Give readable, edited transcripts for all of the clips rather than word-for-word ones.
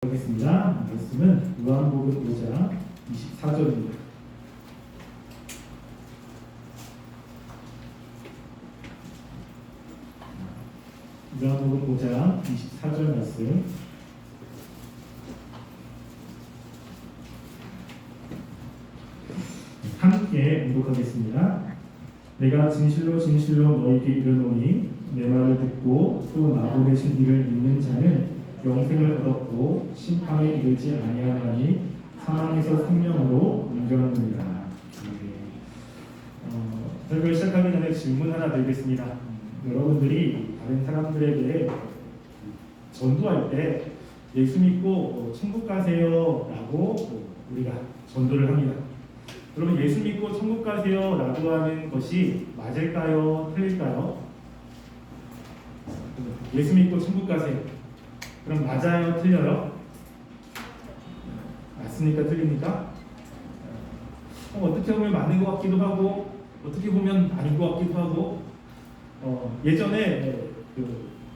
하겠습니다. 말씀은 요한복음 5장 24절입니다. 요한복음 5장 24절 말씀 함께 봉독하겠습니다. 내가 진실로 진실로 너희에게 이르노니 내 말을 듣고 또 나보고 계신 이를 믿는 자는 영생을 얻었고 심판에 이르지 아니하나니 사망에서 생명으로 옮겨놓느니라. 설교를 시작하기 전에 질문 하나 드리겠습니다. 여러분들이 다른 사람들에게 전도할 때 예수 믿고 천국 가세요 라고 우리가 전도를 합니다. 여러분, 예수 믿고 천국 가세요 라고 하는 것이 맞을까요? 틀릴까요? 예수 믿고 천국 가세요. 그럼 맞아요? 틀려요? 맞습니까? 틀립니까? 어떻게 보면 맞는 것 같기도 하고 어떻게 보면 아닌 것 같기도 하고 예전에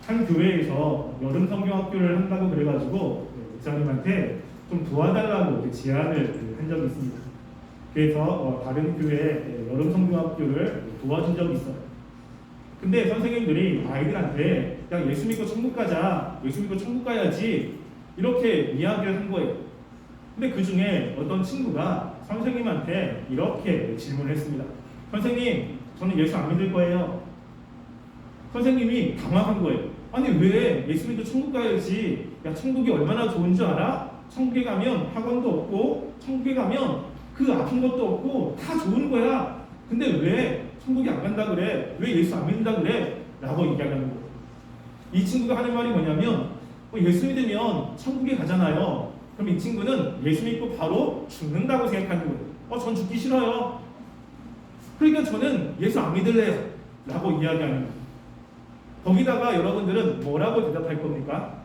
한 교회에서 여름 성경학교를 한다고 그래가지고 목사님한테 좀 도와달라고 제안을 한 적이 있습니다. 그래서 다른 교회 여름 성경학교를 도와준 적이 있어요. 근데 선생님들이 아이들한테 야, 예수 믿고 천국 가자, 예수 믿고 천국 가야지 이렇게 이야기를 한 거예요. 근데 그 중에 어떤 친구가 선생님한테 이렇게 질문을 했습니다. 선생님, 저는 예수 안 믿을 거예요. 선생님이 당황한 거예요. 아니, 왜 예수 믿고 천국 가야지? 야, 천국이 얼마나 좋은 줄 알아? 천국에 가면 학원도 없고 천국에 가면 그 아픈 것도 없고 다 좋은 거야. 근데 왜 천국에 안 간다 그래? 왜 예수 안 믿는다 그래? 라고 얘기하는 거예요. 이 친구가 하는 말이 뭐냐면 예수 믿으면 천국에 가잖아요. 그럼 이 친구는 예수 믿고 바로 죽는다고 생각하는 거예요. 전 죽기 싫어요. 그러니까 저는 예수 안 믿을래요 라고 이야기하는 거예요. 거기다가 여러분들은 뭐라고 대답할 겁니까?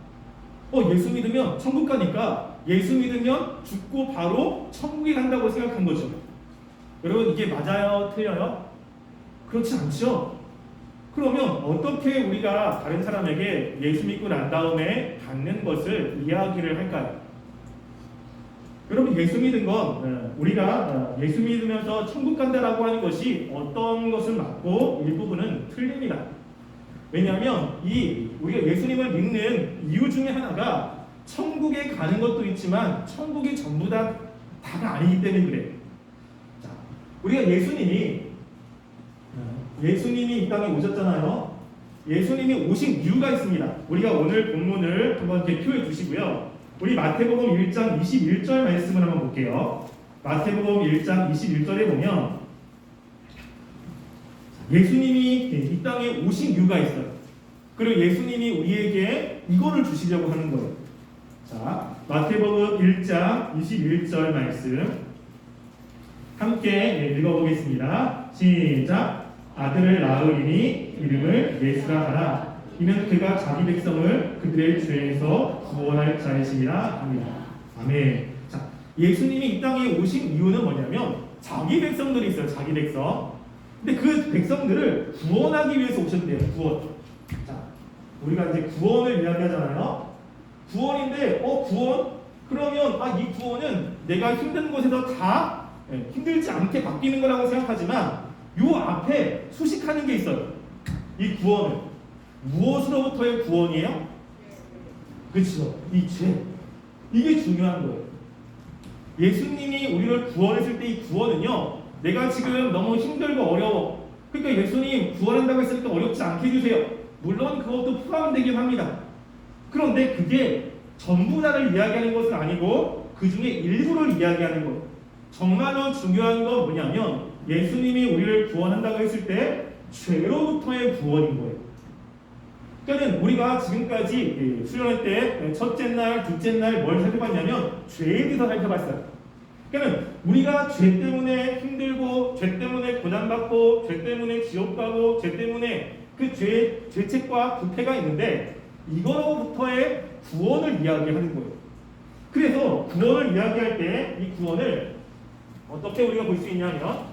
예수 믿으면 천국 가니까 예수 믿으면 죽고 바로 천국에 간다고 생각한 거죠. 여러분, 이게 맞아요? 틀려요? 그렇지 않죠? 그러면 어떻게 우리가 다른 사람에게 예수 믿고 난 다음에 받는 것을 이야기를 할까요? 여러분, 예수 믿은 건 우리가 예수 믿으면서 천국 간다라고 하는 것이 어떤 것은 맞고 일부분은 틀립니다. 왜냐하면 우리가 예수님을 믿는 이유 중에 하나가 천국에 가는 것도 있지만 천국이 전부 다가 아니기 때문에 그래요. 자, 우리가 예수님이 이 땅에 오셨잖아요. 예수님이 오신 이유가 있습니다. 우리가 오늘 본문을 한번 대표해 주시고요. 우리 마태복음 1장 21절 말씀을 한번 볼게요. 마태복음 1장 21절에 보면 예수님이 이 땅에 오신 이유가 있어요. 그리고 예수님이 우리에게 이거를 주시려고 하는 거예요. 자, 마태복음 1장 21절 말씀 함께 읽어보겠습니다. 시작. 아들을 낳으리니 이름을 예수라 하라. 이는 그가 자기 백성을 그들의 죄에서 구원할 자이시니라 합니다. 아멘. 자, 예수님이 이 땅에 오신 이유는 뭐냐면 자기 백성들이 있어요. 자기 백성. 근데 그 백성들을 구원하기 위해서 오셨대요. 구원. 자, 우리가 이제 구원을 이야기하잖아요. 구원인데 구원? 그러면 이 구원은 내가 힘든 곳에서 다 힘들지 않게 바뀌는 거라고 생각하지만 요 앞에 수식하는 게 있어요. 이 구원은 무엇으로부터의 구원이에요? 그렇죠. 이 죄. 이게 중요한 거예요. 예수님이 우리를 구원했을 때 이 구원은요, 내가 지금 너무 힘들고 어려워. 그러니까 예수님 구원한다고 했으니까 어렵지 않게 해주세요. 물론 그것도 포함되긴 합니다. 그런데 그게 전부 다를 이야기하는 것은 아니고 그 중에 일부를 이야기하는 거예요. 정말로 중요한 건 뭐냐면 예수님이 우리를 구원한다고 했을 때 죄로부터의 구원인 거예요. 그러니까 우리가 지금까지 수련회 때 첫째 날, 둘째 날 뭘 살펴봤냐면 죄에 대해서 살펴봤어요. 그러니까 우리가 죄 때문에 힘들고 죄 때문에 고난받고 죄 때문에 지옥 가고 죄 때문에 그 죄책과 부패가 있는데 이거로부터의 구원을 이야기하는 거예요. 그래서 구원을 이야기할 때 이 구원을 어떻게 우리가 볼 수 있냐면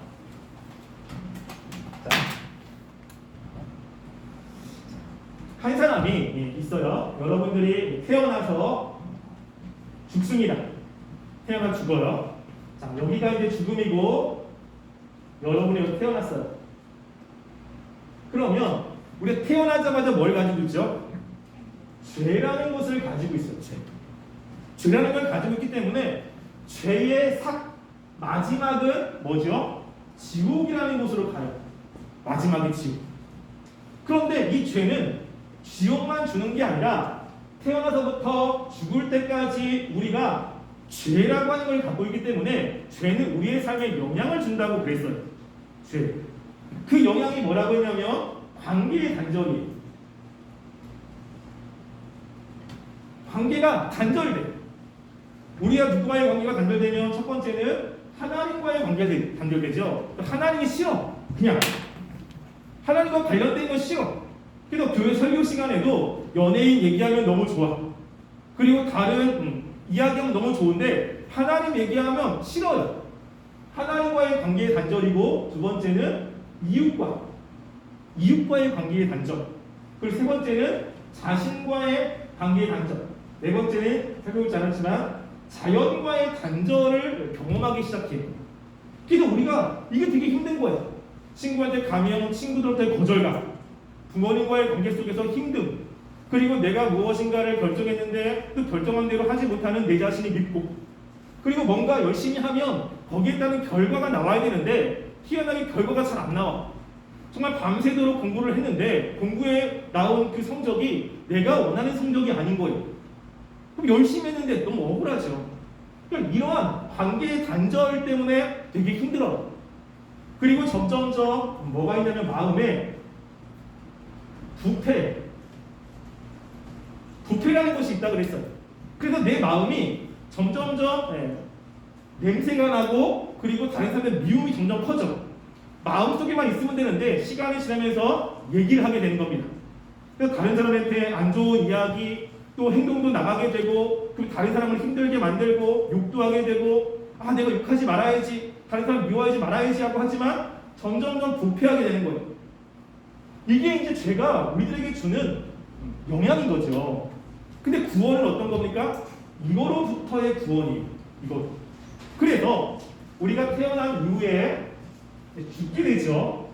한 사람이 있어요. 여러분들이 태어나서 죽습니다. 태어나 죽어요. 자, 여기가 이제 죽음이고 여러분이 여기 태어났어요. 그러면 우리가 태어나자마자 뭘 가지고 있죠? 죄라는 것을 가지고 있어요. 죄라는 걸 가지고 있기 때문에 죄의 마지막은 뭐죠? 지옥이라는 곳으로 가요. 마지막에 지옥. 그런데 이 죄는 지옥만 주는 게 아니라 태어나서부터 죽을 때까지 우리가 죄라고 하는 걸 갖고 있기 때문에 죄는 우리의 삶에 영향을 준다고 그랬어요. 죄. 그 영향이 뭐라고 했냐면 관계의 단절이에요. 관계가 단절돼. 우리가 누구와의 관계가 단절되면 첫 번째는 하나님과의 관계가 단절되죠. 하나님이 싫어. 그냥 하나님과 관련된 건 싫어. 그래서 교회 설교 시간에도 연예인 얘기하면 너무 좋아. 그리고 다른 이야기하면 너무 좋은데 하나님 얘기하면 싫어요. 하나님과의 관계의 단절이고, 두 번째는 이웃과의 관계의 단절. 그리고 세 번째는 자신과의 관계의 단절. 네 번째는 설교를 잘했지만 자연과의 단절을 경험하기 시작해요. 그래서 우리가 이게 되게 힘든 거예요. 친구한테 가면 친구들한테 거절감, 부모님과의 관계 속에서 힘듦, 그리고 내가 무엇인가를 결정했는데 그 결정한 대로 하지 못하는 내 자신이 밉고, 그리고 뭔가 열심히 하면 거기에 따른 결과가 나와야 되는데 희한하게 결과가 잘 안 나와. 정말 밤새도록 공부를 했는데 공부에 나온 그 성적이 내가 원하는 성적이 아닌 거예요. 그럼 열심히 했는데 너무 억울하죠. 그러니까 이러한 관계의 단절 때문에 되게 힘들어요. 그리고 점점점 뭐가 있냐면 마음에 부패라는 것이 있다 그랬어요. 그래서 내 마음이 점점점 냄새가 나고, 그리고 다른 사람의 미움이 점점 커져. 마음속에만 있으면 되는데 시간이 지나면서 얘기를 하게 되는 겁니다. 그래서 다른 사람한테 안 좋은 이야기, 또 행동도 나가게 되고, 그리고 다른 사람을 힘들게 만들고 욕도 하게 되고, 내가 욕하지 말아야지, 다른 사람 미워하지 말아야지 하고 하지만 점점점 부패하게 되는 거예요. 이게 이제 죄가 우리들에게 주는 영향인 거죠. 근데 구원은 어떤 겁니까? 이거로부터의 구원이에요. 이거. 그래서 우리가 태어난 이후에 죽게 되죠.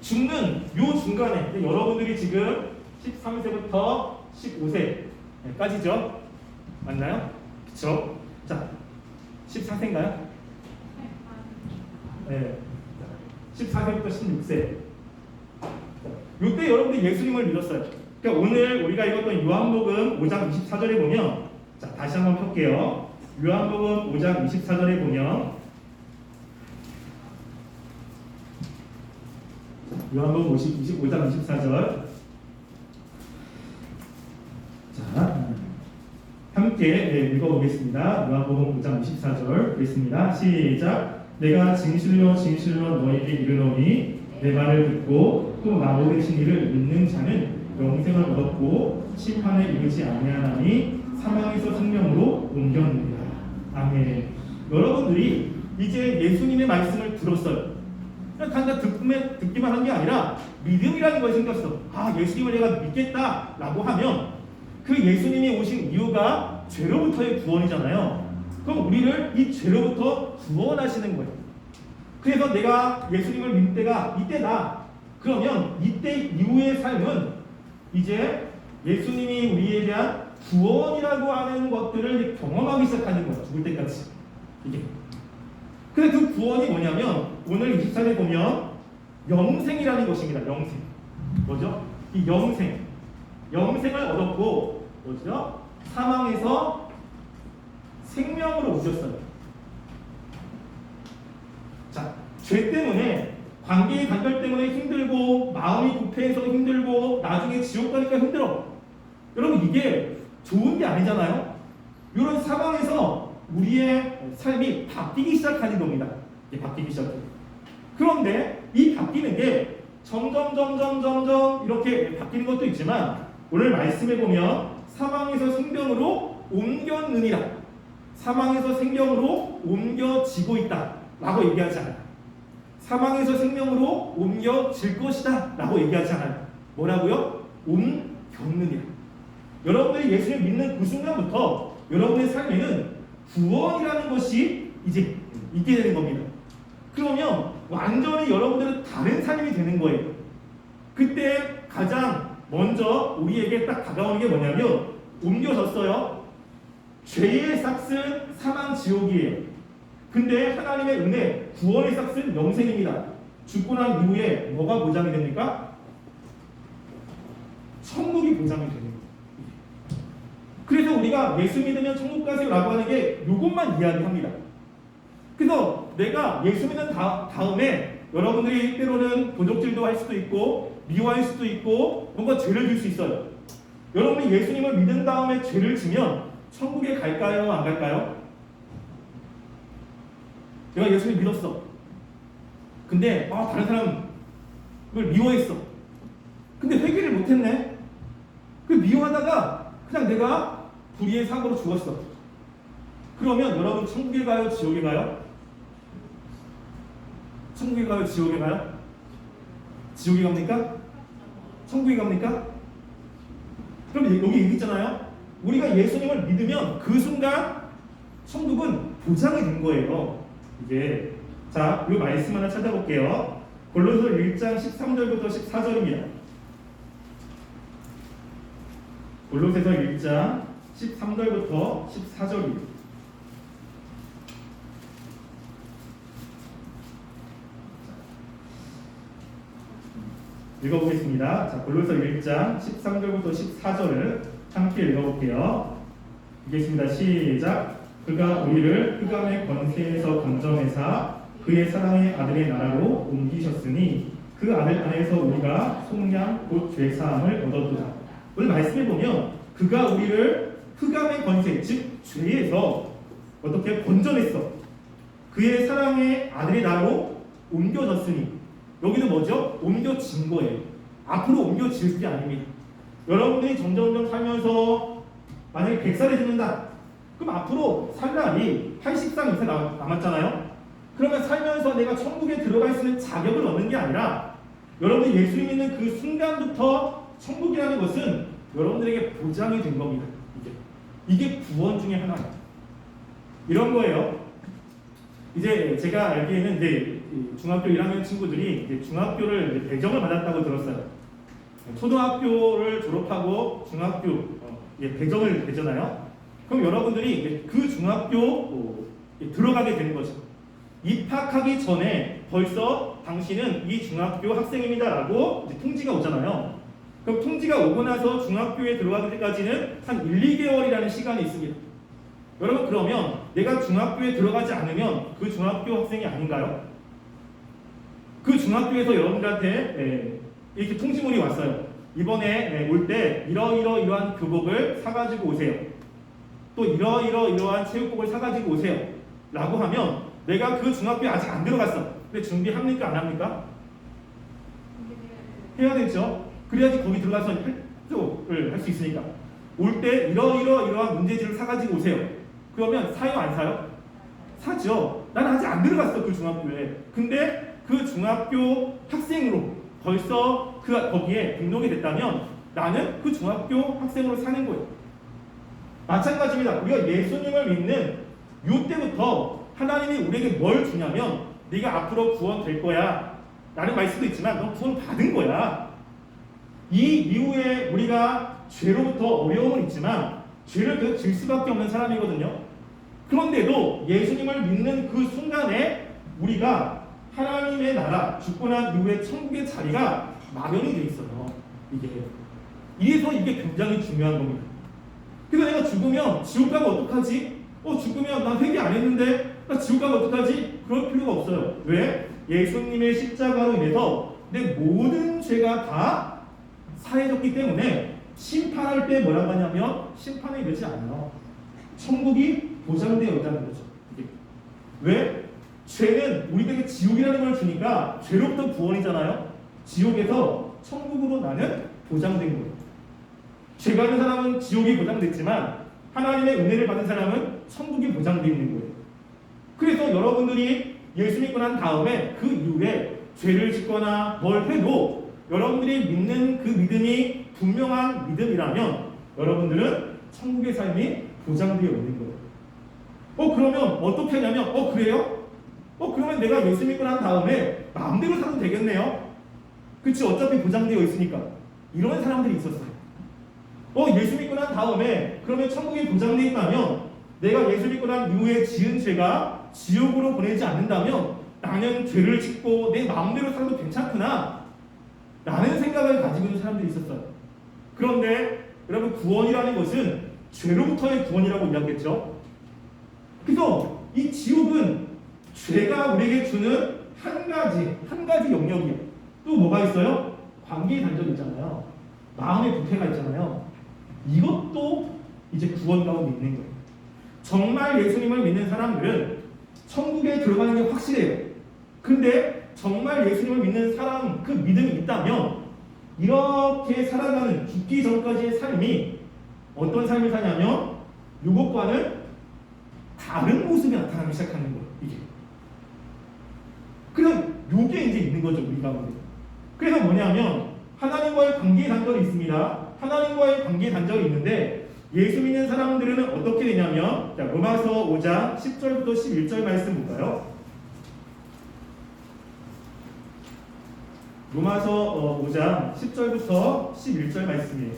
죽는 요 중간에 여러분들이 지금 13세부터 15세까지죠. 맞나요? 그쵸? 자, 14세인가요? 네. 14세부터 16세. 요때 여러분들이 예수님을 믿었어요. 그러니까 오늘 우리가 읽었던 요한복음 5장 24절에 보면, 자, 다시 한번 펼게요. 요한복음 5장 24절에 보면, 요한복음 5장 24절. 자, 함께 읽어보겠습니다. 요한복음 5장 24절 읽겠습니다. 시작. 내가 진실로 진실로 너희에게 이르노니 내 말을 듣고 또 나보고 계신 이를 믿는 자는 영생을 얻었고 심판에 이르지 아니하나니 사망에서 생명으로 옮겼느니라. 아멘. 여러분들이 이제 예수님의 말씀을 들었어요. 단지 듣기만 한 게 아니라 믿음이라는 것이 생겼어. 예수님을 내가 믿겠다라고 하면 그 예수님이 오신 이유가 죄로부터의 구원이잖아요. 그럼 우리를 이 죄로부터 구원하시는 거예요. 그래서 내가 예수님을 믿을 때가 이때다. 그러면 이때 이후의 삶은 이제 예수님이 우리에 대한 구원이라고 하는 것들을 경험하기 시작하는 거예요. 죽을 때까지. 이게. 근데 그 구원이 뭐냐면 오늘 24절에 보면 영생이라는 것입니다. 영생. 뭐죠? 이 영생. 영생을 얻었고 뭐죠? 사망에서 생명으로 오셨어요. 자, 죄 때문에, 관계의 단절 때문에 힘들고, 마음이 부패해서 힘들고, 나중에 지옥 가니까 힘들어. 여러분, 이게 좋은 게 아니잖아요? 이런 상황에서 우리의 삶이 바뀌기 시작하는 겁니다. 이게 바뀌기 시작해요. 그런데 이 바뀌는 게 점점 이렇게 바뀌는 것도 있지만, 오늘 말씀해 보면 사망에서 생명으로 옮겼느니라. 사망에서 생명으로 옮겨지고 있다 라고 얘기하지 않아요. 사망에서 생명으로 옮겨질 것이다 라고 얘기하지 않아요. 뭐라고요? 옮겼느니라. 여러분들이 예수를 믿는 그 순간부터 여러분의 삶에는 구원이라는 것이 이제 있게 되는 겁니다. 그러면 완전히 여러분들은 다른 삶이 되는 거예요. 그때 가장 먼저 우리에게 딱 다가오는 게 뭐냐면 옮겨졌어요. 죄의 삭은 사망 지옥이에요. 근데 하나님의 은혜, 구원의 삭은 영생입니다. 죽고 난 이후에 뭐가 보장이 됩니까? 천국이 보장이 되는 거예요. 그래서 우리가 예수 믿으면 천국 가세요라고 하는 게 이것만 이야기합니다. 그래서 내가 예수 믿는 다음에 여러분들이 때로는 도적질도 할 수도 있고 미워할 수도 있고 뭔가 죄를 질 수 있어요. 여러분이 예수님을 믿은 다음에 죄를 지면 천국에 갈까요? 안 갈까요? 내가 예수님 믿었어. 근데 다른 사람을 미워했어. 근데 회개를 못했네. 그 미워하다가 그냥 내가 불의의 사고로 죽었어. 그러면 여러분 천국에 가요? 지옥에 가요? 천국에 가요? 지옥에 가요? 지옥에 갑니까? 천국에 갑니까? 그럼 여기 얘기 있잖아요. 우리가 예수님을 믿으면 그 순간 천국은 보장이 된 거예요. 이게 자, 이 말씀 하나 찾아볼게요. 골로새 1장 13절부터 14절입니다. 골로새서 1장 13절부터 14절입니다. 읽어보겠습니다. 자, 골로새 1장 13절부터 14절을 함께 읽어볼게요. 읽겠습니다. 시작. 그가 우리를 흑암의 권세에서 건져내사 그의 사랑의 아들의 나라로 옮기셨으니 그 아들 안에서 우리가 속량 곧 죄사함을 얻었도다. 오늘 말씀해 보면 그가 우리를 흑암의 권세 즉 죄에서 어떻게 건져냈어. 그의 사랑의 아들의 나라로 옮겨졌으니 여기는 뭐죠? 옮겨진 거예요. 앞으로 옮겨질 게 아닙니다. 여러분들이 점점 살면서 만약에 100살이 되는다. 그럼 앞으로 살 날이 80살 이상 남았잖아요. 그러면 살면서 내가 천국에 들어갈 수 있는 자격을 얻는 게 아니라 여러분이 예수님 믿는 그 순간부터 천국이라는 것은 여러분들에게 보장이 된 겁니다. 이게 구원 중에 하나예요. 이런 거예요. 이제 제가 알기에는 이제 중학교 1학년 친구들이 이제 중학교를 배정을 받았다고 들었어요. 초등학교를 졸업하고 중학교 배정을 되잖아요. 그럼 여러분들이 그 중학교 들어가게 되는 거죠. 입학하기 전에 벌써 당신은 이 중학교 학생입니다라고 통지가 오잖아요. 그럼 통지가 오고 나서 중학교에 들어가기 때까지는 한 1, 2개월이라는 시간이 있습니다. 여러분 그러면 내가 중학교에 들어가지 않으면 그 중학교 학생이 아닌가요? 그 중학교에서 여러분들한테 이렇게 통지문이 왔어요. 이번에 올 때 이러이러이러한 교복을 사가지고 오세요. 또 이러이러이러한 체육복을 사가지고 오세요. 라고 하면 내가 그 중학교에 아직 안 들어갔어. 근데 준비합니까? 안 합니까? 해야 되죠. 그래야지 거기 들어가서 활동을 할 수 있으니까. 올 때 이러이러이러한 문제지를 사가지고 오세요. 그러면 사요 안 사요? 사죠. 나는 아직 안 들어갔어 그 중학교에. 근데 그 중학교 학생으로 벌써 거기에 등록이 됐다면 나는 그 중학교 학생으로 사는 거예요. 마찬가지입니다. 우리가 예수님을 믿는 이때부터 하나님이 우리에게 뭘 주냐면 네가 앞으로 구원될 거야 라는 말씀도 있지만 넌 구원 받은 거야. 이 이후에 우리가 죄로부터 어려움은 있지만 죄를 계속 질 수밖에 없는 사람이거든요. 그런데도 예수님을 믿는 그 순간에 우리가 하나님의 나라, 죽고 난 이후에 천국의 자리가 마련이 돼 있어요. 이래서 이게 굉장히 중요한 겁니다. 그래서 내가 죽으면 지옥 가면 어떡하지? 죽으면 나 회개 안 했는데 나 지옥 가면 어떡하지? 그럴 필요가 없어요. 왜? 예수님의 십자가로 인해서 내 모든 죄가 다 사해졌기 때문에 심판할 때 뭐라고 하냐면 심판이 되지 않아요. 천국이 보장되어 있다는 거죠. 왜? 죄는 우리에게 지옥이라는 걸 주니까 죄로부터 구원이잖아요. 지옥에서 천국으로 나는 보장된 거예요. 죄 가는 사람은 지옥이 보장됐지만 하나님의 은혜를 받은 사람은 천국이 보장되어 있는 거예요. 그래서 여러분들이 예수 믿고 난 다음에 그 이후에 죄를 짓거나 뭘 해도 여러분들이 믿는 그 믿음이 분명한 믿음이라면 여러분들은 천국의 삶이 보장되어 있는 거예요. 그러면 어떻게 하냐면 그래요? 그러면 내가 예수 믿고 난 다음에 마음대로 살아도 되겠네요. 그치? 어차피 보장되어 있으니까. 이런 사람들이 있었어요. 예수 믿고 난 다음에 그러면 천국이 보장되어 있다면 내가 예수 믿고 난 이후에 지은 죄가 지옥으로 보내지 않는다면 나는 죄를 짓고 내 마음대로 살아도 괜찮구나 라는 생각을 가지고 있는 사람들이 있었어요. 그런데 여러분, 구원이라는 것은 죄로부터의 구원이라고 이야기했죠. 그래서 이 지옥은 죄가 우리에게 주는 한 가지 영역이에요. 또 뭐가 있어요? 관계의 단절이 있잖아요. 마음의 부패가 있잖아요. 이것도 이제 구원 가운데 있는 거예요. 정말 예수님을 믿는 사람들은 천국에 들어가는 게 확실해요. 근데 정말 예수님을 믿는 사람, 그 믿음이 있다면 이렇게 살아가는 죽기 전까지의 삶이 어떤 삶을 사냐면 이것과는 다른 모습이 나타나기 시작하는 거예요. 이게. 그래서 요게 이제 있는 거죠, 우리 가운데. 그래서 뭐냐면 하나님과의 관계의 단절이 있습니다. 하나님과의 관계의 단절이 있는데 예수 믿는 사람들은 어떻게 되냐면, 자, 로마서 5장 10절부터 11절 말씀 볼까요? 로마서 5장 10절부터 11절 말씀이에요.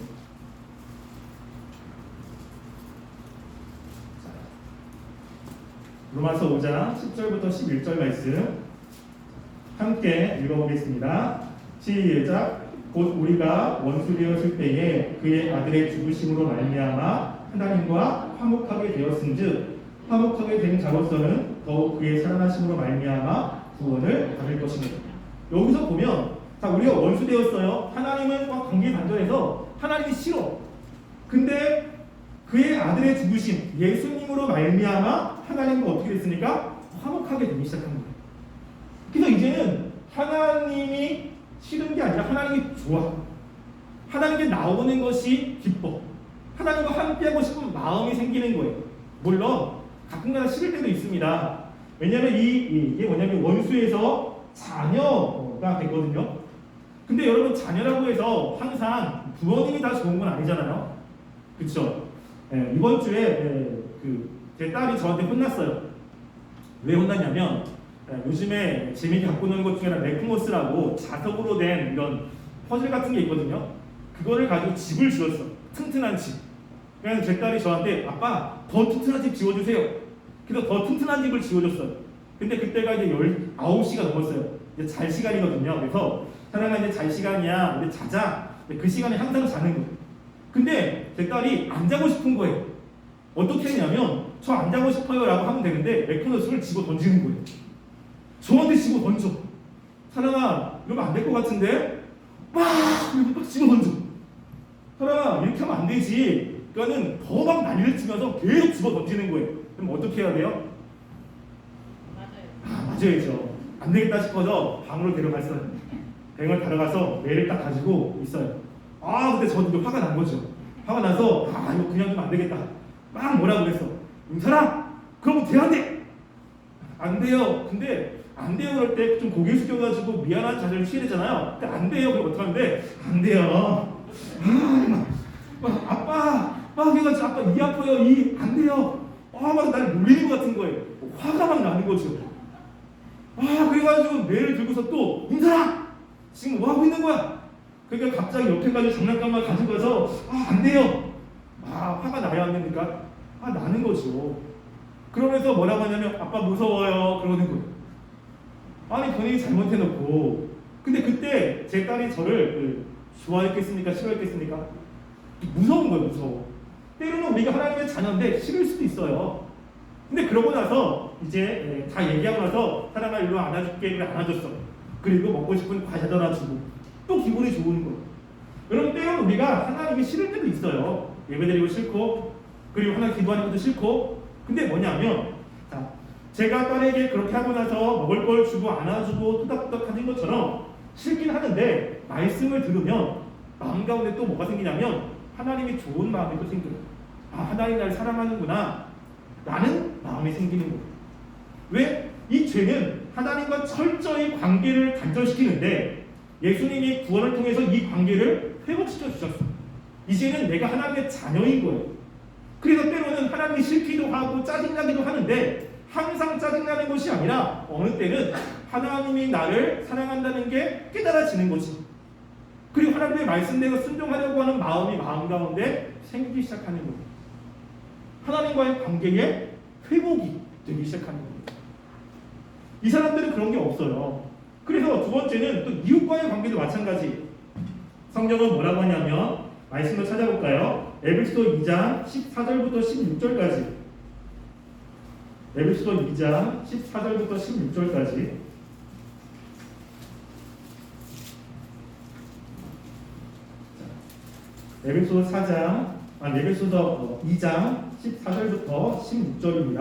로마서 5장 10절부터 11절 말씀 함께 읽어보겠습니다. 시작. 곧 우리가 원수 되었을 때에 그의 아들의 죽으심으로 말미암아 하나님과 화목하게 되었은즉 화목하게 된 자로서는 더욱 그의 살아나심으로 말미암아 구원을 받을 것입니다. 여기서 보면, 자, 우리가 원수 되었어요. 하나님과 관계 단절해서 하나님이 싫어. 근데 그의 아들의 죽으심, 예수님으로 말미암아 하나님과 어떻게 됐습니까? 화목하게 되기 시작한 거예요. 그래서 이제는 하나님이 싫은 게 아니라 하나님이 좋아. 하나님께 나오는 것이 기뻐. 하나님과 함께하고 싶은 마음이 생기는 거예요. 물론 가끔가다 싫을 때도 있습니다. 왜냐하면 이게 뭐냐면 원수에서 자녀가 됐거든요. 근데 여러분, 자녀라고 해서 항상 부모님이 다 좋은 건 아니잖아요. 그렇죠? 이번 주에 제 딸이 저한테 혼났어요. 왜 혼났냐면 요즘에 재미있게 갖고 노는 것 중에 하나 네크모스라고 자석으로 된 이런 퍼즐 같은 게 있거든요. 그거를 가지고 집을 지었어. 튼튼한 집. 그래서 제 딸이 저한테 아빠 더 튼튼한 집 지어주세요. 그래서 더 튼튼한 집을 지어줬어요. 근데 그때가 이제 19시가 넘었어요. 이제 잘 시간이거든요. 그래서 사랑아 이제 잘 시간이야. 우리 자자. 그 시간에 항상 자는 거예요. 근데 제 딸이 안 자고 싶은 거예요. 어떻게 했냐면 저 안 자고 싶어요 라고 하면 되는데 네크모스를 집어 던지는 거예요. 저한테 집어 던져. 사랑아 이러면 안 될 것 같은데 막 집어 던져. 사랑아 이렇게 하면 안 되지. 그러니까는 더 막 난리를 치면서 계속 집어 던지는 거예요. 그럼 어떻게 해야 돼요? 맞아요. 안 되겠다 싶어서 방으로 데려갔어요. 병을 데려가서 매를 딱 가지고 있어요. 근데 저도 화가 난 거죠. 화가 나서 이거 그냥 좀 안 되겠다. 막 뭐라 그랬어. 용사라 그러면 돼야 돼. 안 돼요. 근데 안 돼요 그럴 때 좀 고개 숙여가지고 미안한 자세를 취해야 되잖아요. 근데 안 돼요. 그럼 어떡하는데 안 돼요. 아빠 그래가지고 아빠 이 아파요. 이 안 돼요. 막 나를 놀리는 것 같은 거예요. 화가 막 나는 거죠. 그래가지고 매를 들고서 또 용사라 지금 뭐 하고 있는 거야? 그러니까 갑자기 옆에 가지고 장난감만 가지고 가서 안 돼요. 화가 나야 안 됩니까? 나는 거죠. 그러면서 뭐라고 하냐면 아빠 무서워요 그러는 거예요. 아니 본인이 잘못해놓고. 근데 그때 제 딸이 저를 좋아했겠습니까? 싫어했겠습니까? 무서운 거예요. 무서워. 때로는 우리가 하나님의 자녀인데 싫을 수도 있어요. 근데 그러고 나서 이제 다 얘기하고 나서 사랑아 일로 안아줄게. 그래 안아줬어. 그리고 먹고 싶은 과자도 하나 주고 또 기분이 좋은 거예요. 여러분 때로는 우리가 하나님이 싫을 때도 있어요. 예배드리고 싫고 그리고 하나님 기도하는 것도 싫고. 근데 뭐냐면 제가 딸에게 그렇게 하고 나서 먹을 걸 주고 안아주고 토닥토닥 하는 것처럼 싫긴 하는데 말씀을 들으면 마음 가운데 또 뭐가 생기냐면 하나님이 좋은 마음이 또 생겨요. 하나님 나를 사랑하는구나 라는 마음이 생기는 거예요. 왜? 이 죄는 하나님과 철저히 관계를 단절시키는데 예수님이 구원을 통해서 이 관계를 회복시켜 주셨어요. 이제는 내가 하나님의 자녀인 거예요. 그래서 때로는 하나님이 싫기도 하고 짜증나기도 하는데 항상 짜증나는 것이 아니라 어느 때는 하나님이 나를 사랑한다는 게 깨달아지는 거지. 그리고 하나님의 말씀대로 순종하려고 하는 마음이 마음 가운데 생기기 시작하는 거예요. 하나님과의 관계에 회복이 되기 시작하는 거예요. 이 사람들은 그런 게 없어요. 그래서 두 번째는 또 이웃과의 관계도 마찬가지. 성경은 뭐라고 하냐면 말씀을 찾아볼까요? 에베소서 2장 14절부터 16절까지. 에베소서 2장 14절부터 16절까지. 에베소서 2장 14절부터 16절입니다.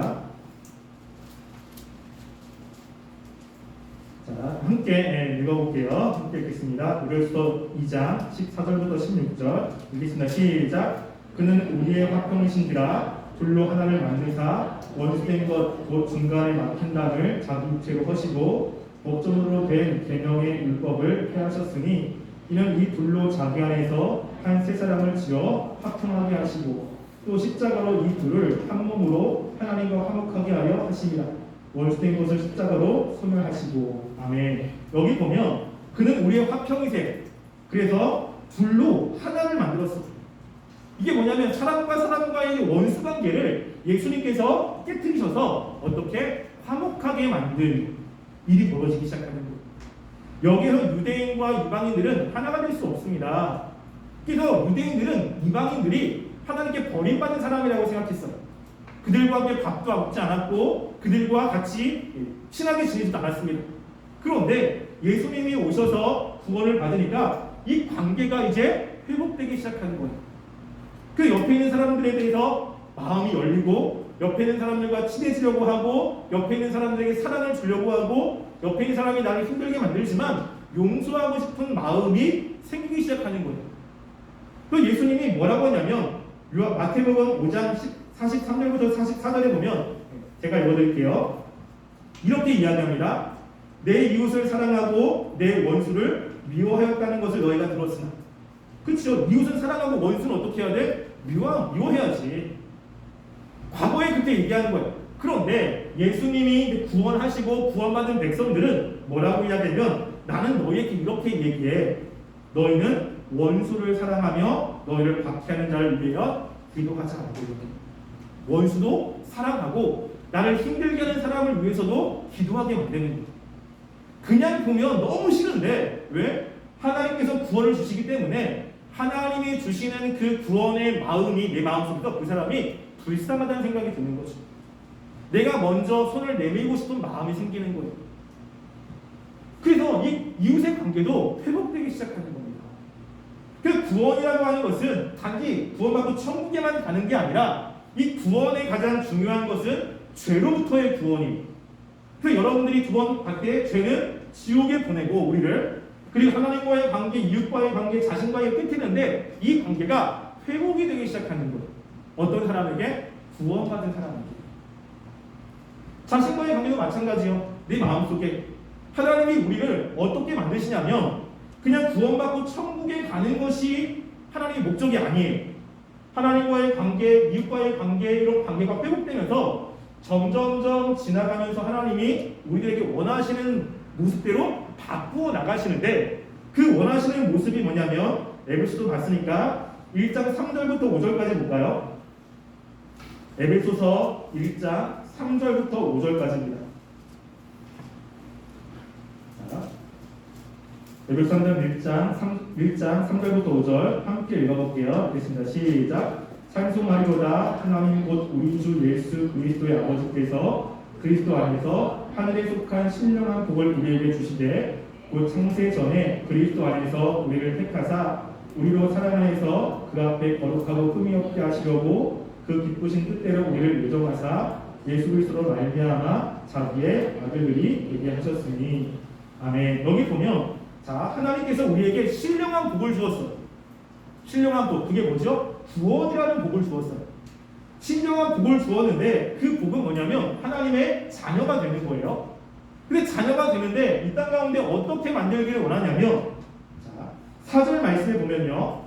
자, 함께 읽어볼게요. 함께 읽겠습니다. 에베소서 2장 14절부터 16절 읽겠습니다. 시작. 그는 우리의 화평이신지라 둘로 하나를 만드사 원수된 것 곧 중간에 막힌 담을 자기 육체로 허시고 법정으로 된 계명의 율법을 폐하셨으니 이는 이 둘로 자기 안에서 한 세 사람을 지어 화평하게 하시고 또 십자가로 이 둘을 한 몸으로 하나님과 화목하게 하여 하심이라. 원수된 것을 십자가로 소멸하시고. 아멘. 여기 보면 그는 우리의 화평이세. 그래서 둘로 하나를 만들었어. 이게 뭐냐면 사람과 사람과의 원수 관계를 예수님께서 깨뜨리셔서 어떻게 화목하게 만든 일이 벌어지기 시작하는 거예요. 여기서 유대인과 이방인들은 하나가 될 수 없습니다. 그래서 유대인들은 이방인들이 하나님께 버림받은 사람이라고 생각했어요. 그들과 함께 밥도 먹지 않았고 그들과 같이 친하게 지내지도 않았습니다. 그런데 예수님이 오셔서 구원을 받으니까 이 관계가 이제 회복되기 시작하는 거예요. 그 옆에 있는 사람들에 대해서 마음이 열리고 옆에 있는 사람들과 친해지려고 하고 옆에 있는 사람들에게 사랑을 주려고 하고 옆에 있는 사람이 나를 힘들게 만들지만 용서하고 싶은 마음이 생기기 시작하는 거예요. 그 예수님이 뭐라고 하냐면 마태복음 5장 43절부터 44절에 보면 제가 읽어드릴게요. 이렇게 이야기합니다. 내 이웃을 사랑하고 내 원수를 미워하였다는 것을 너희가 들었으나. 그렇죠. 이웃을 사랑하고 원수는 어떻게 해야 돼? 미워해야지. 과거에 그때 얘기하는 거예요. 그런데 예수님이 구원하시고 구원받은 백성들은 뭐라고 이야기하면 나는 너희에게 이렇게 얘기해. 너희는 원수를 사랑하며 너희를 박해하는 자를 위하여 기도하지 않고. 원수도 사랑하고 나를 힘들게 하는 사람을 위해서도 기도하게 만드는 거예요. 그냥 보면 너무 싫은데 왜? 하나님께서 구원을 주시기 때문에 하나님이 주시는 그 구원의 마음이 내 마음속에서 그 사람이 불쌍하다는 생각이 드는 거죠. 내가 먼저 손을 내밀고 싶은 마음이 생기는 거예요. 그래서 이 이웃의 관계도 회복되기 시작하는 겁니다. 그 구원이라고 하는 것은 단지 구원받고 천국에만 가는 게 아니라 이 구원의 가장 중요한 것은 죄로부터의 구원이. 그래서 여러분들이 구원 받을 때 죄는 지옥에 보내고 우리를, 그리고 하나님과의 관계, 이웃과의 관계, 자신과의 끝이는데 이 관계가 회복이 되기 시작하는 거예요. 어떤 사람에게? 구원받은 사람에게. 자신과의 관계도 마찬가지요. 내 마음속에 하나님이 우리를 어떻게 만드시냐면 그냥 구원받고 천국에 가는 것이 하나님의 목적이 아니에요. 하나님과의 관계, 이웃과의 관계, 이런 관계가 회복되면서 점점점 지나가면서 하나님이 우리들에게 원하시는 모습대로 바꾸어 나가시는데 그 원하시는 모습이 뭐냐면 에베소서 봤으니까 1장 3절부터 5절까지 볼까요? 에베소서 1장 3절부터 5절까지입니다. 에베소 1장 3절부터 5절 함께 읽어볼게요. 읽겠습니다. 시작. 찬송하리로다 하나님 곧 우리 주 예수 그리스도의 아버지께서 그리스도 안에서 하늘에 속한 신령한 복을 우리에게 주시되 곧 창세 전에 그리스도 안에서 우리를 택하사 우리로 사랑 안에서 그 앞에 거룩하고 흠이 없게 하시려고 그 기쁘신 뜻대로 우리를 요정하사 예수 그리스도로 말미암아 자기의 아들들이 되게 하셨으니. 아멘. 여기 보면 자, 하나님께서 우리에게 신령한 복을 주었어요. 신령한 복, 그게 뭐죠? 구원이라는 복을 주었어요. 신령한 복을 주었는데 그 복은 뭐냐면 하나님의 자녀가 되는 거예요. 근데 자녀가 되는데 이 땅 가운데 어떻게 만들기를 원하냐면 자, 4절 말씀에 보면요.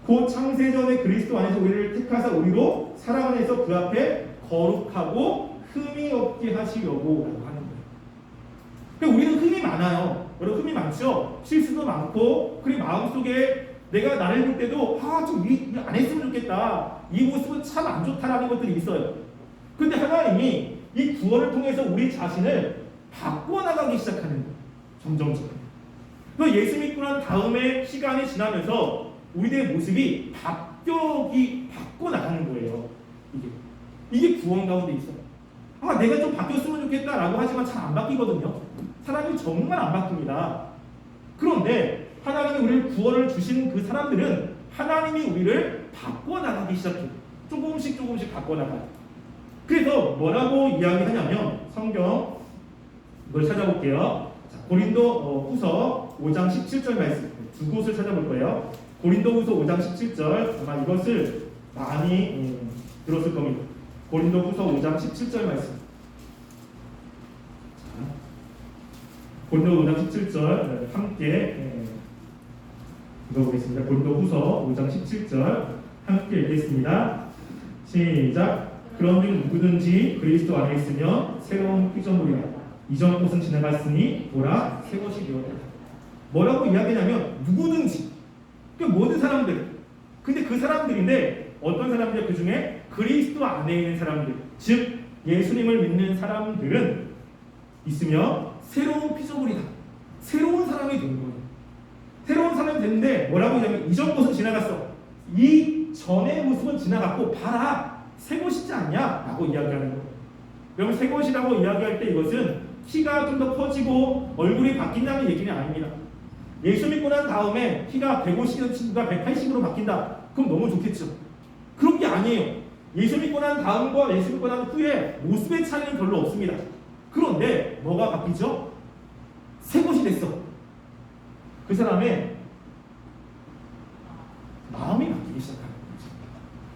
곧 창세전에 그리스도 안에서 우리를 택하사 우리로 사랑 안에서 그 앞에 거룩하고 흠이 없게 하시려고 라고 하는 거예요. 그러니까 우리는 흠이 많아요. 여러분 흠이 많죠? 실수도 많고 그리고 마음속에 내가 나를 볼 때도 좀 일 안 했으면 좋겠다. 이 모습은 참 안 좋다라는 것들이 있어요. 근데 하나님이 이 구원을 통해서 우리 자신을 바꿔나가기 시작하는 거예요. 점점점. 그 예수 믿고 난 다음에 시간이 지나면서 우리의 모습이 바꿔나가는 거예요. 이게 구원 가운데 있어요. 내가 좀 바뀌었으면 좋겠다라고 하지만 잘 안 바뀌거든요. 사람이 정말 안 바뀝니다. 그런데 하나님이 우리를 구원을 주신 그 사람들은 하나님이 우리를 바꿔나가기 시작해요. 조금씩 바꿔나가요. 그래서 뭐라고 이야기하냐면 성경 이걸 찾아볼게요. 자, 고린도 후서 5장 17절 말씀 두 곳을 찾아볼 거예요. 고린도 후서 5장 17절 아마 이것을 많이 들었을 겁니다. 고린도 후서 5장 17절 말씀. 자, 고린도 5장 17절 함께 읽어보겠습니다. 고린도 후서 5장 17절 함께 읽겠습니다. 시작. 그런즉 누구든지 그리스도 안에 있으면 새로운 피조물이라 이전 것은 지나갔으니 보라 새 것이 되었다. 뭐라고 이야기하냐면 누구든지 그러니까 모든 사람들. 근데 그 사람들인데 어떤 사람들? 그 중에 그리스도 안에 있는 사람들, 즉 예수님을 믿는 사람들은 있으며 새로운 피조물이다. 새로운 사람이 되는 거예요. 새로운 사람이 됐는데 뭐라고 하냐면 이전 것은 지나갔어. 이 전의 모습은 지나갔고 봐라 새 것이지 않냐? 라고 이야기하는 거예요. 여러분 새 것이라고 이야기할 때 이것은 키가 좀 더 커지고 얼굴이 바뀐다는 얘기는 아닙니다. 예수 믿고 난 다음에 키가 150이던 친구가 180으로 바뀐다. 그럼 너무 좋겠죠. 그런 게 아니에요. 예수 믿고 난 다음과 예수 믿고 난 후에 모습의 차이는 별로 없습니다. 그런데 뭐가 바뀌죠? 새 것이 됐어. 그 사람의 마음이 바뀌기 시작하는 거죠.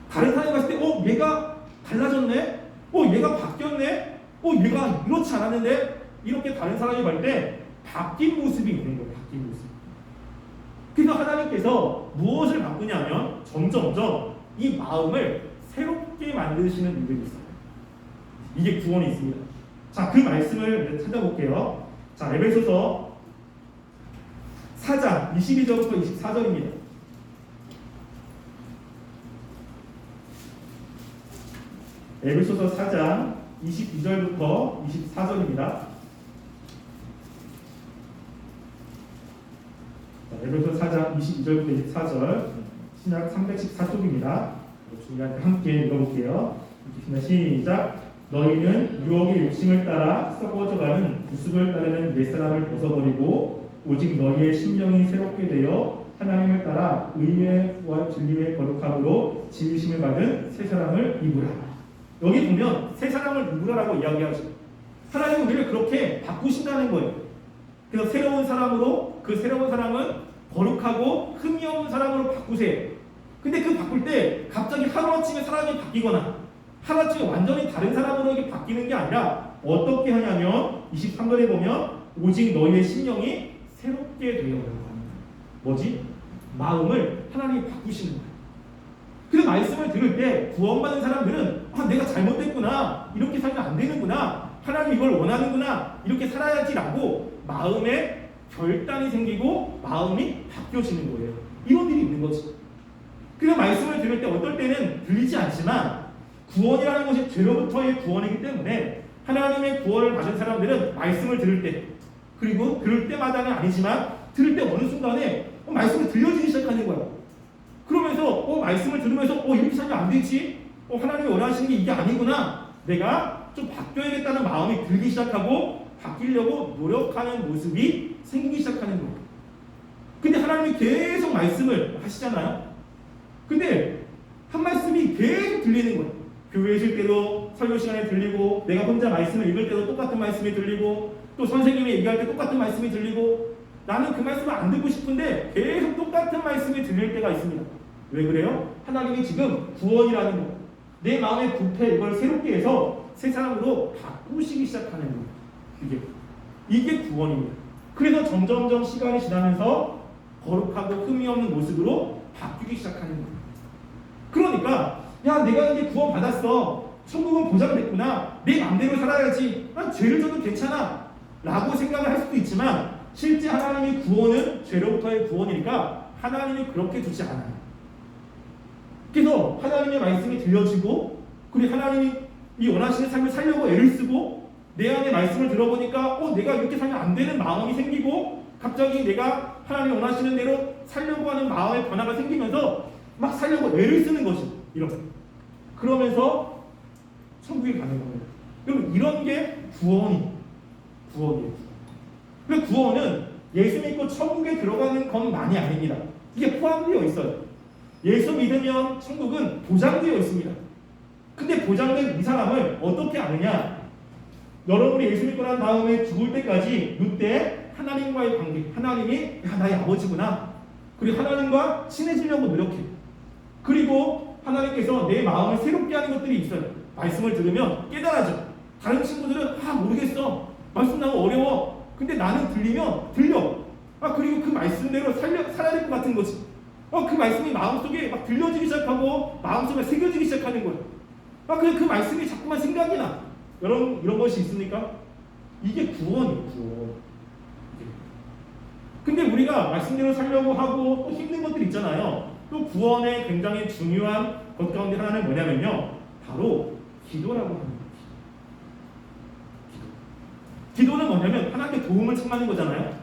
다른 사람이 봤을 때 얘가 달라졌네? 얘가 바뀌었네? 얘가 이렇지 않았는데? 이렇게 다른 사람이 볼 때 바뀐 모습이 있는 거예요. 바뀐 모습. 그래서 하나님께서 무엇을 바꾸냐면 점점점 이 마음을 새롭게 만드시는 일들이 있어요. 이게 구원이 있습니다. 자, 그 말씀을 찾아볼게요. 자, 에베소서 4장 22절부터 24절입니다. 에베소서 4장 22절부터 24절입니다. 에베소 4장 22절부터 24절 신약 314쪽입니다. 중간 함께 읽어볼게요. 시작. 너희는 유혹의 욕심을 따라 썩어져가는 구습을 따르는 옛사람을 벗어버리고 오직 너희의 심령이 새롭게 되어 하나님을 따라 의와 진리의 거룩함으로 지으심을 받은 새 사람을 입으라. 여기 보면 새 사람을 입으라라고 이야기하죠. 하나님은 우리를 그렇게 바꾸신다는 거예요. 그래서 새로운 사람으로 그 새로운 사람은 거룩하고 흠이 없는 사람으로 바꾸세요. 근데 그 바꿀 때 갑자기 하루아침에 사람이 바뀌거나 하루아침에 완전히 다른 사람으로 이렇게 바뀌는 게 아니라 어떻게 하냐면 23절에 보면 오직 너희의 심령이 새롭게 되어라고 합니다. 뭐지? 마음을 하나님이 바꾸시는 거예요. 그 말씀을 들을 때 구원받은 사람들은 내가 잘못됐구나, 이렇게 살면 안 되는구나, 하나님 이걸 원하는구나, 이렇게 살아야지라고 마음에 결단이 생기고 마음이 바뀌어지는 거예요. 이런 일이 있는 거지. 그래서 말씀을 들을 때 어떨 때는 들리지 않지만 구원이라는 것이 죄로부터의 구원이기 때문에 하나님의 구원을 받은 사람들은 말씀을 들을 때, 그리고 들을 때마다는 아니지만 들을 때 어느 순간에 말씀이 들려지기 시작하는 거야. 그러면서 말씀을 들으면서 이렇게 살면 안 되지, 하나님이 원하시는 게 이게 아니구나, 내가 좀 바뀌어야겠다는 마음이 들기 시작하고 바뀌려고 노력하는 모습이 생기기 시작하는 거예요. 근데 하나님이 계속 말씀을 하시잖아요. 근데 한 말씀이 계속 들리는 거예요. 교회에 있을 때도 설교 시간에 들리고, 내가 혼자 말씀을 읽을 때도 똑같은 말씀이 들리고, 또 선생님이 얘기할 때 똑같은 말씀이 들리고, 나는 그 말씀을 안 듣고 싶은데 계속 똑같은 말씀이 들릴 때가 있습니다. 왜 그래요? 하나님이 지금 구원이라는 거, 내 마음의 부패 이걸 새롭게 해서 새 사람으로 바꾸시기 시작하는 거예요. 이게 구원입니다. 그래서 점점점 시간이 지나면서 거룩하고 흠이 없는 모습으로 바뀌기 시작하는 거예요. 그러니까 야, 내가 이제 구원 받았어. 천국은 보장됐구나. 내 맘대로 살아야지. 난 죄를 져도 괜찮아. 라고 생각을 할 수도 있지만 실제 하나님의 구원은 죄로부터의 구원이니까 하나님이 그렇게 두지 않아요. 그래서 하나님의 말씀이 들려지고 그리고 하나님이 이 원하시는 삶을 살려고 애를 쓰고 내 안에 말씀을 들어보니까 내가 이렇게 살면 안 되는 마음이 생기고 갑자기 내가 하나님이 원하시는 대로 살려고 하는 마음의 변화가 생기면서 막 살려고 애를 쓰는 것이 이런. 그러면서 천국에 가는 거예요. 여러분 이런 게 구원이에요. 그 구원은 예수 믿고 천국에 들어가는 것만이 아닙니다. 이게 포함되어 있어요. 예수 믿으면 천국은 보장되어 있습니다. 근데 보장된 이 사람을 어떻게 아느냐? 여러분이 예수 믿고 난 다음에 죽을 때까지 이때 하나님과의 관계, 하나님이 나의 아버지구나. 그리고 하나님과 친해지려고 노력해. 그리고 하나님께서 내 마음을 새롭게 하는 것들이 있어요. 말씀을 들으면 깨달아져. 다른 친구들은 모르겠어. 말씀 나면 어려워. 근데 나는 들리면 들려. 그리고 그 말씀대로 살아야 될 것 같은 거지. 그 말씀이 마음속에 막 들려지기 시작하고 마음속에 새겨지기 시작하는 거예요. 그냥 그 말씀이 자꾸만 생각이 나. 여러분 이런 것이 있습니까? 이게 구원이에요. 구원. 근데 우리가 말씀대로 살려고 하고 또 힘든 것들 있잖아요. 또 구원의 굉장히 중요한 것 가운데 하나는 뭐냐면요. 바로 기도라고 하는 거예요. 기도는 뭐냐면 하나님께 도움을 청하는 거잖아요.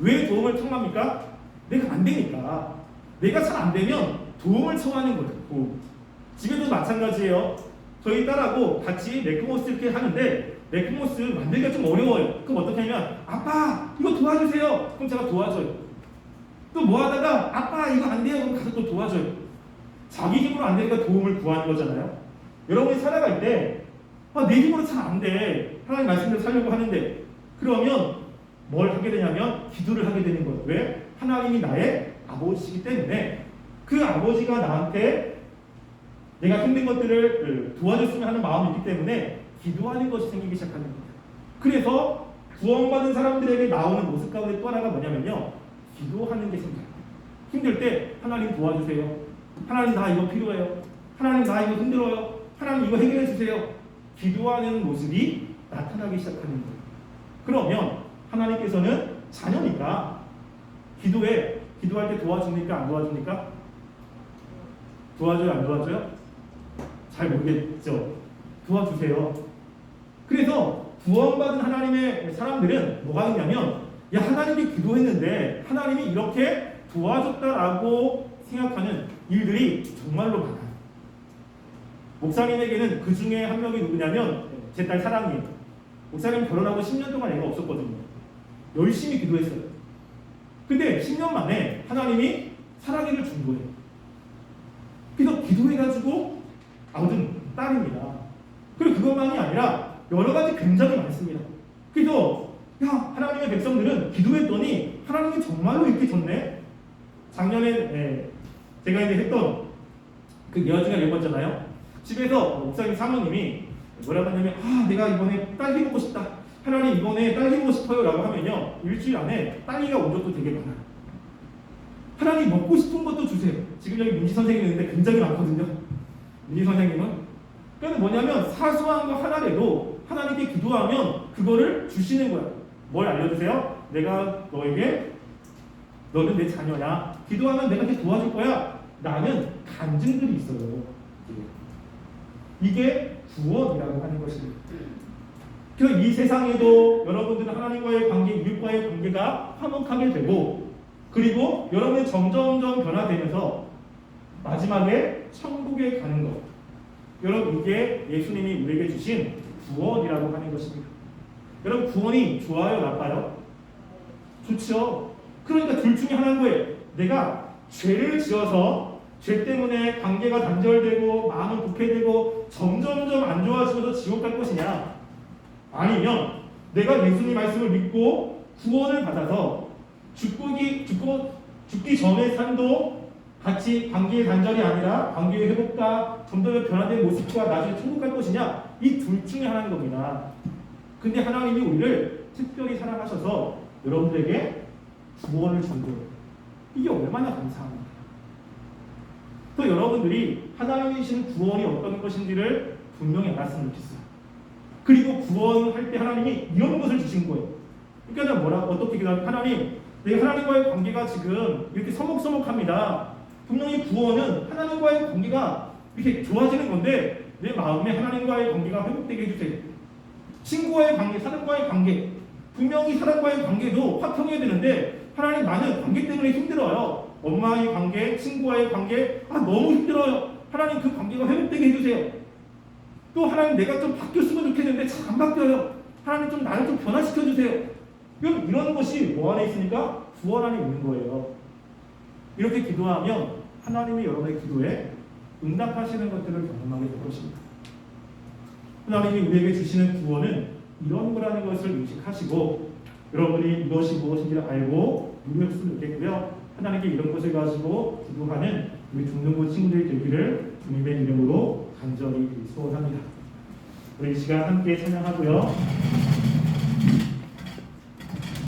왜 도움을 청합니까? 내가 안 되니까. 내가 잘 안 되면 도움을 청하는 거예요. 도움. 집에도 마찬가지예요. 저희 딸하고 같이 네크모스 이렇게 하는데 네크모스 만들기가 좀 어려워요. 그럼 어떻게 하면 아빠 이거 도와주세요. 그럼 제가 도와줘요. 또 뭐 하다가 아빠 이거 안 돼요. 그럼 가서 또 도와줘요. 자기 힘으로 안 되니까 도움을 구하는 거잖아요. 여러분이 살아갈 때 내 힘으로 잘 안 돼. 하나님 말씀대로 살려고 하는데 그러면 뭘 하게 되냐면 기도를 하게 되는 거예요. 왜? 하나님이 나의 아버지이기 때문에 그 아버지가 나한테 내가 힘든 것들을 도와줬으면 하는 마음이 있기 때문에 기도하는 것이 생기기 시작하는 거예요. 그래서 구원받은 사람들에게 나오는 모습 가운데 또 하나가 뭐냐면요. 기도하는 게 생겨요. 힘들 때 하나님 도와주세요. 하나님 나 이거 필요해요. 하나님 나 이거 힘들어요. 하나님 이거 해결해 주세요. 기도하는 모습이 나타나기 시작하는 거예요. 그러면 하나님께서는 자녀니까 기도할 때 도와줍니까? 안 도와줍니까? 도와줘요? 안 도와줘요? 잘 모르겠죠. 도와주세요. 그래서 구원받은 하나님의 사람들은 뭐가 있냐면 하나님이 기도했는데 하나님이 이렇게 도와줬다라고 생각하는 일들이 정말로 많아요. 목사님에게는 그 중에 한 명이 누구냐면 제 딸 사랑이에요. 목사님 결혼하고 10년 동안 애가 없었거든요. 열심히 기도했어요. 근데 10년 만에 하나님이 사랑이를 준 거예요. 그래서 기도해가지고 얻은 딸입니다. 그리고 그것만이 아니라 여러 가지 굉장히 많습니다. 그래서 하나님의 백성들은 기도했더니 하나님이 정말로 이렇게 줬네. 작년에 제가 이제 했던 그 예언중에 읽었잖아요. 집에서 목사님 사모님이 뭐라고 하냐면 내가 이번에 딸기 먹고 싶다. 하나님 이번에 딸기 먹고 싶어요 라고 하면요. 일주일 안에 딸기가 온 적도 되게 많아요. 하나님 먹고 싶은 것도 주세요. 지금 여기 민지 선생님이 있는데 굉장히 많거든요. 민지 선생님은. 그러니까 뭐냐면 사소한 거 하나라도 하나님께 기도하면 그거를 주시는 거야. 뭘 알려주세요? 내가 너는 내 자녀야. 기도하면 내가 이렇게 도와줄 거야. 라는 간증들이 있어요. 이게 구원이라고 하는 것입니다. 그래서 이 세상에도 여러분들은 하나님과의 관계, 이웃과의 관계가 화목하게 되고 그리고 여러분이 점점점 변화되면서 마지막에 천국에 가는 것. 여러분 이게 예수님이 우리에게 주신 구원이라고 하는 것입니다. 여러분 구원이 좋아요? 나빠요? 좋죠. 그러니까 둘 중에 하나인 거예요. 내가 죄를 지어서 죄 때문에 관계가 단절되고 마음은 부패되고 점점점 안 좋아지면서 지옥 갈 것이냐, 아니면 내가 예수님 말씀을 믿고 구원을 받아서 죽기 전의 삶도 같이 관계의 단절이 아니라 관계의 회복과 점점 변화된 모습과 나중에 천국 갈 것이냐, 이 둘 중에 하나인 겁니다. 근데 하나님이 우리를 특별히 사랑하셔서 여러분들에게 구원을 준 거예요. 이게 얼마나 감사합니까? 또 여러분들이 하나님이 주신 구원이 어떤 것인지를 분명히 알았으면 좋겠어요. 그리고 구원할 때 하나님이 이런 것을 주신 거예요. 그러니까 어떻게 기도하면 하나님, 내 하나님과의 관계가 지금 이렇게 서먹서먹합니다. 분명히 구원은 하나님과의 관계가 이렇게 좋아지는 건데 내 마음에 하나님과의 관계가 회복되게 해주세요. 친구와의 관계, 사람과의 관계, 분명히 사람과의 관계도 화평해야 되는데 하나님, 나는 관계 때문에 힘들어요. 엄마의 관계, 친구와의 관계, 너무 힘들어요. 하나님, 그 관계가 회복되게 해주세요. 또 하나님, 내가 좀 바뀌었으면 좋겠는데 잘 안 바뀌어요. 하나님, 좀 나를 좀 변화시켜주세요. 이런 것이 뭐 안에 있으니까? 구원 안에 있는 거예요. 이렇게 기도하면 하나님이 여러분의 기도에 응답하시는 것들을 경험하게 될 것입니다. 하나님이 우리에게 주시는 구원은 이런 거라는 것을 인식하시고 여러분이 이것이 무엇인지를 알고 누렸으면 좋겠고요. 하나님께 이런 것을 가지고 기도하는 우리 중등부 친구들이 되기를 주님의 이름으로 간절히 소원합니다. 우리 이 시간 함께 찬양하고요.